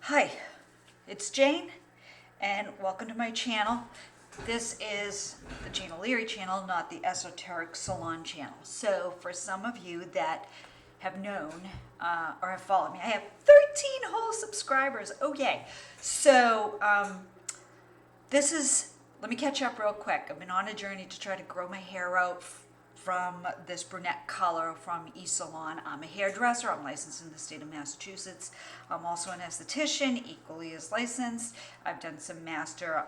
Hi, it's Jane, and welcome to my channel. This is the Jane O'Leary channel, not the Esoteric Salon channel. So for some of you that have known or have followed me, I have 13 whole subscribers. Oh yay. So let me catch up real quick. I've been on a journey to try to grow my hair out from this brunette color from eSalon. I'm a hairdresser. I'm licensed in the state of Massachusetts. I'm also an esthetician, equally as licensed. I've done some master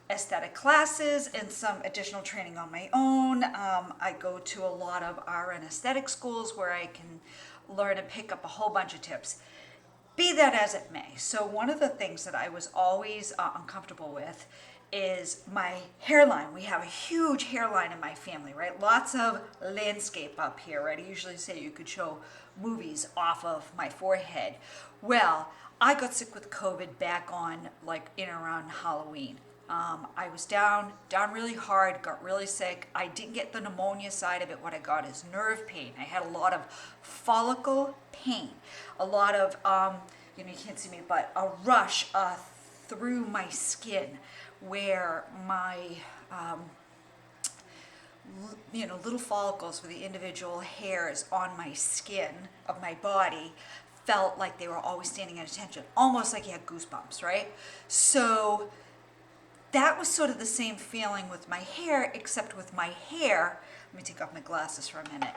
aesthetic classes and some additional training on my own. I go to a lot of RN aesthetic schools where I can learn and pick up a whole bunch of tips. Be that as it may. So one of the things that I was always uncomfortable with is my hairline. We have a huge hairline in my family, right? Lots of landscape up here, right? I usually say you could show movies off of my forehead. Well, I got sick with COVID back on like in around Halloween. I was down really hard, got really sick. I didn't get the pneumonia side of it. What I got is nerve pain. I had a lot of follicle pain, a lot of, you can't see me, but a rush through my skin where my, little follicles for the individual hairs on my skin of my body felt like they were always standing at attention, almost like you had goosebumps, right? So that was sort of the same feeling with my hair, except with my hair, let me take off my glasses for a minute,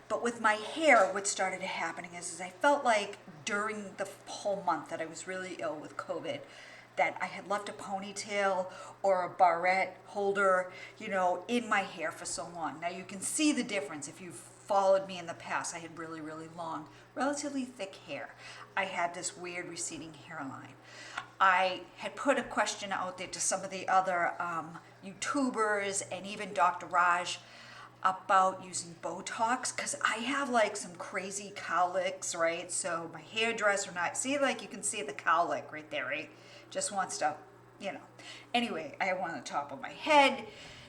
but with my hair, what started happening is I felt like during the whole month that I was really ill with COVID, that I had left a ponytail or a barrette holder, in my hair for so long. Now you can see the difference if you've followed me in the past. I had really, really long, relatively thick hair. I had this weird receding hairline. I had put a question out there to some of the other YouTubers and even Dr. Raj about using Botox, because I have like some crazy cowlicks, right? So my hairdresser you can see the cowlick right there, right? Just wants to, Anyway, I have one on the top of my head.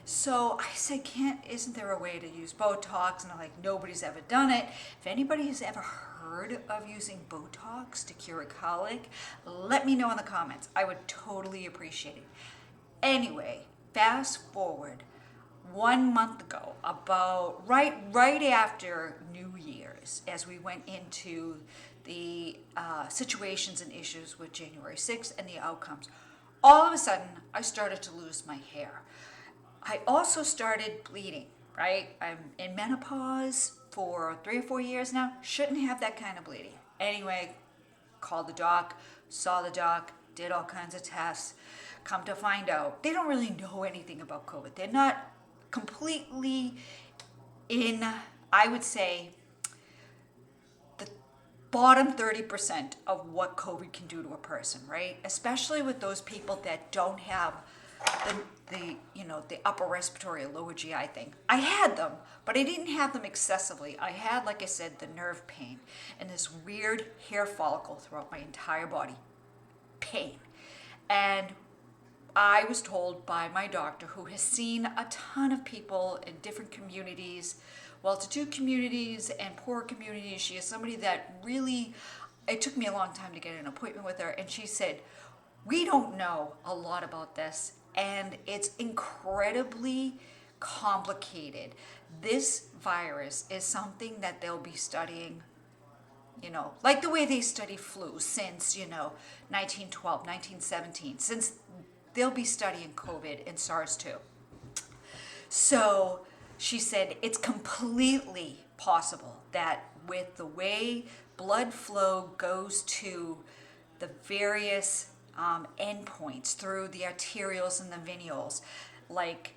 So I said, isn't there a way to use Botox? And I'm like, nobody's ever done it. If anybody has ever heard of using Botox to cure a colic, let me know in the comments. I would totally appreciate it. Anyway, fast forward 1 month ago, about right after New Year's, as we went into the situations and issues with January 6th and the outcomes, all of a sudden I started to lose my hair. I also started bleeding, right? I'm in menopause for 3 or 4 years now. Shouldn't have that kind of bleeding. Anyway, called the doc, saw the doc, did all kinds of tests. Come to find out, they don't really know anything about COVID. They're not completely in, I would say, the bottom 30% of what COVID can do to a person, right? Especially with those people that don't have the upper respiratory or lower GI thing. I had them, but I didn't have them excessively. I had, like I said, the nerve pain and this weird hair follicle throughout my entire body. Pain. And I was told by my doctor, who has seen a ton of people in different communities, well-to-do communities and poor communities. She is somebody that really, it took me a long time to get an appointment with her, and she said, we don't know a lot about this, and it's incredibly complicated. This virus is something that they'll be studying, like the way they study flu since, 1912, 1917, since they'll be studying COVID and SARS too. So she said it's completely possible that with the way blood flow goes to the various endpoints through the arterioles and the venules, like,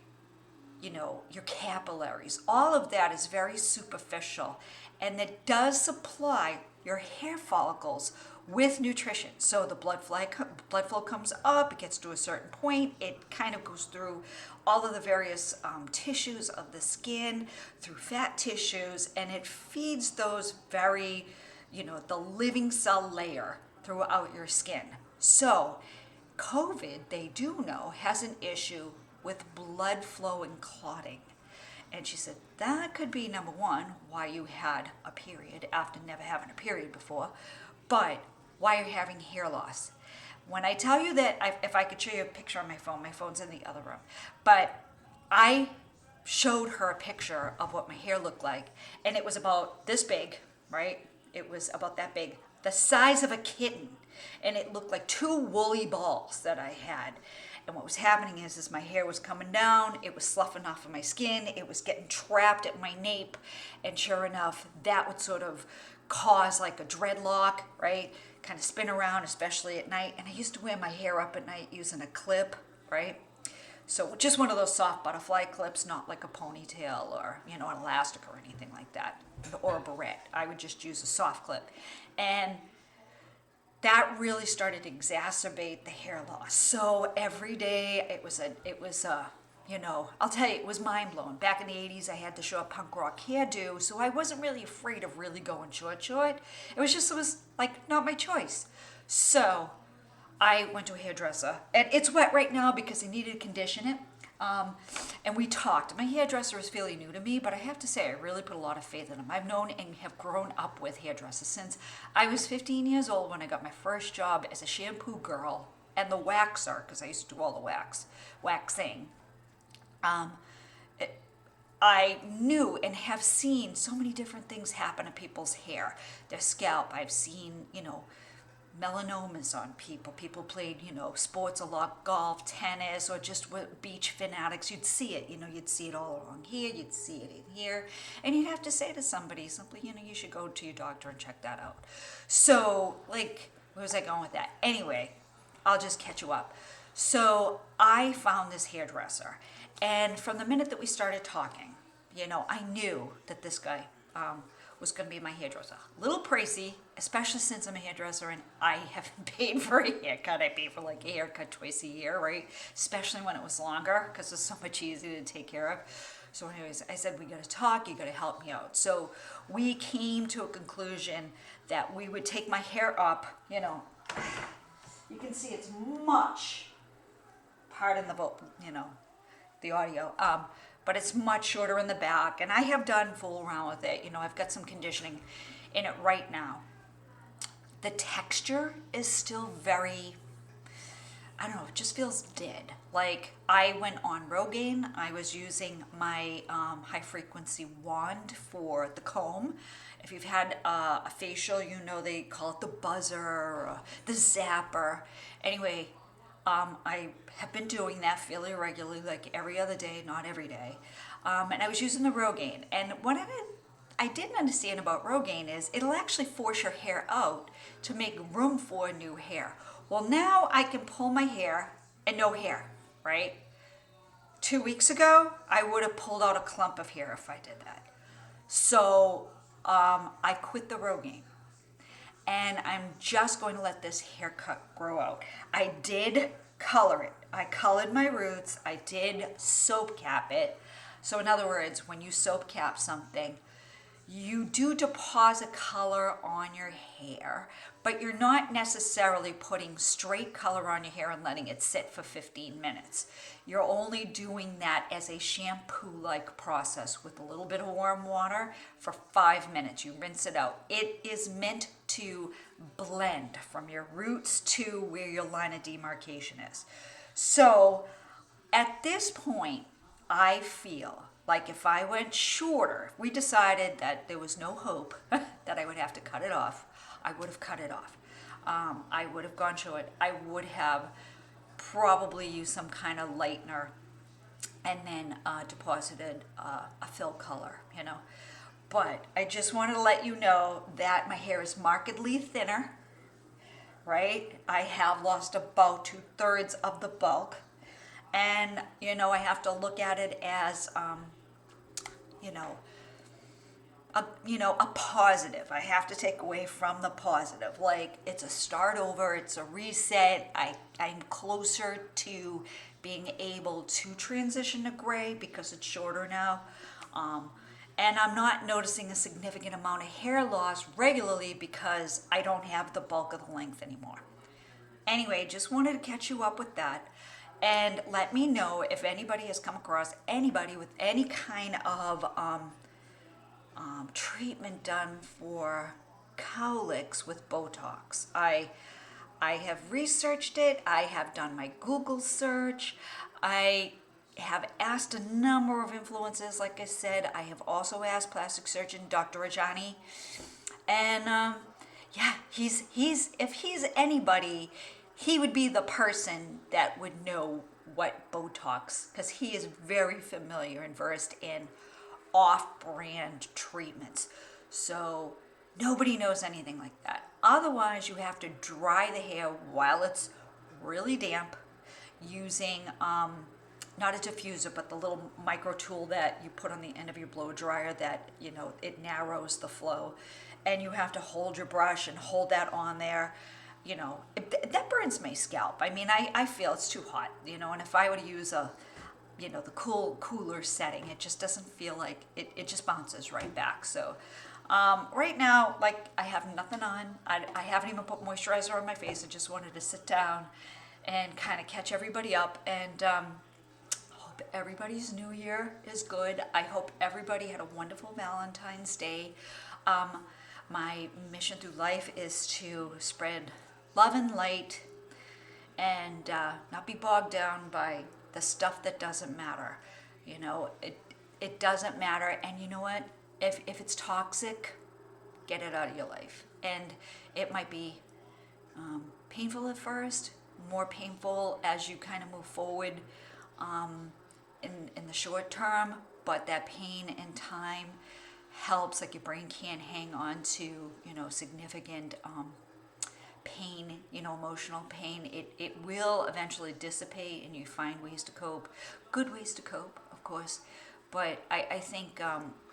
your capillaries, all of that is very superficial, and it does supply your hair follicles with nutrition. So the blood flow comes up, it gets to a certain point, it kind of goes through all of the various tissues of the skin, through fat tissues, and it feeds those very, the living cell layer throughout your skin. So COVID, they do know, has an issue with blood flow and clotting. And she said that could be number one, why you had a period after never having a period before. But why you're having hair loss. When I tell you that, if I could show you a picture on my phone's in the other room, but I showed her a picture of what my hair looked like, and it was about this big, right? It was about that big, the size of a kitten, and it looked like two woolly balls that I had. And what was happening is my hair was coming down, it was sloughing off of my skin, it was getting trapped at my nape, and sure enough, that would sort of cause like a dreadlock, right? Kind of spin around, especially at night. And I used to wear my hair up at night using a clip, right? So just one of those soft butterfly clips, not like a ponytail or, an elastic or anything like that, or a barrette. I would just use a soft clip. And that really started to exacerbate the hair loss. So every day I'll tell you, it was mind blowing. Back in the 80s, I had to show a punk rock hairdo, so I wasn't really afraid of really going short. It was like not my choice. So I went to a hairdresser, and it's wet right now because I needed to condition it. And we talked. My hairdresser is fairly new to me, but I have to say I really put a lot of faith in him. I've known and have grown up with hairdressers since I was 15 years old when I got my first job as a shampoo girl and the waxer, because I used to do all the waxing. I knew and have seen so many different things happen to people's hair, their scalp. I've seen, melanomas on people. People played, sports a lot, golf, tennis, or just with beach fanatics. You'd see it, you'd see it all along here, you'd see it in here. And you'd have to say to somebody simply, you should go to your doctor and check that out. So, where was I going with that? Anyway, I'll just catch you up. So I found this hairdresser. And from the minute that we started talking, I knew that this guy was going to be my hairdresser. A little pricey, especially since I'm a hairdresser and I haven't paid for a haircut. I pay for like a haircut twice a year, right? Especially when it was longer, because it's so much easier to take care of. So anyways, I said, we got to talk, you got to help me out. So we came to a conclusion that we would take my hair up, you can see it's much, pardon the audio, but it's much shorter in the back, and I have done fool around with it. I've got some conditioning in it right now. The texture is still very, I don't know, it just feels dead. Like I went on Rogaine. I was using my high frequency wand for the comb. If you've had a facial, they call it the buzzer or the zapper. Anyway, I have been doing that fairly regularly, like every other day, not every day. And I was using the Rogaine. And what I didn't understand about Rogaine is it'll actually force your hair out to make room for new hair. Well, now I can pull my hair and no hair, right? 2 weeks ago, I would have pulled out a clump of hair if I did that. So I quit the Rogaine. And I'm just going to let this haircut grow out. I did color it. I colored my roots. I did soap cap it. So in other words, when you soap cap something, you do deposit color on your hair, but you're not necessarily putting straight color on your hair and letting it sit for 15 minutes. You're only doing that as a shampoo-like process with a little bit of warm water for 5 minutes. You rinse it out. It is meant to blend from your roots to where your line of demarcation is. So at this point, I feel like if I went shorter, if we decided that there was no hope that I would have to cut it off, I would have cut it off. I would have gone short. I would have probably used some kind of lightener and then deposited a fill color, But I just wanted to let you know that my hair is markedly thinner, right? I have lost about 2/3 of the bulk. And, I have to look at it as, a positive. I have to take away from the positive. Like, it's a start over, it's a reset. I'm closer to being able to transition to gray because it's shorter now. And I'm not noticing a significant amount of hair loss regularly because I don't have the bulk of the length anymore. Anyway, just wanted to catch you up with that. And let me know if anybody has come across anybody with any kind of treatment done for cowlicks with Botox. I have researched it. I have done my Google search. I have asked a number of influencers, like I said. I have also asked plastic surgeon Dr. Rajani. And yeah, he's if he's anybody, he would be the person that would know what Botox, because he is very familiar and versed in off-brand treatments. So nobody knows anything like that. Otherwise, you have to dry the hair while it's really damp using not a diffuser, but the little micro tool that you put on the end of your blow dryer that, it narrows the flow. And you have to hold your brush and hold that on there. That burns my scalp. I mean, I feel it's too hot, and if I were to use the cooler setting, it just doesn't feel like it just bounces right back. So right now, like, I have nothing on. I haven't even put moisturizer on my face. I just wanted to sit down and kind of catch everybody up, and hope everybody's new year is good. I hope everybody had a wonderful Valentine's Day. My mission through life is to spread love and light and not be bogged down by the stuff that doesn't matter. It doesn't matter. And you know what? If it's toxic, get it out of your life. And it might be painful at first, more painful as you kind of move forward in the short term, but that pain in time helps. Like, your brain can't hang on to significant pain, emotional pain. It will eventually dissipate, and you find ways to cope, good ways to cope, of course. But I think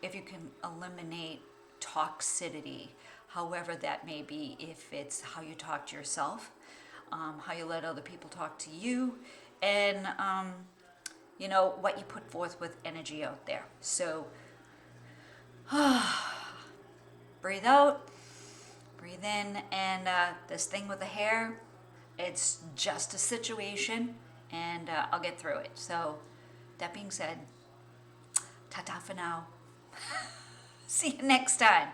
if you can eliminate toxicity, however that may be, if it's how you talk to yourself, how you let other people talk to you, and what you put forth with energy out there. So breathe out, breathe in, and this thing with the hair, it's just a situation, and I'll get through it. So that being said, ta-ta for now. See you next time.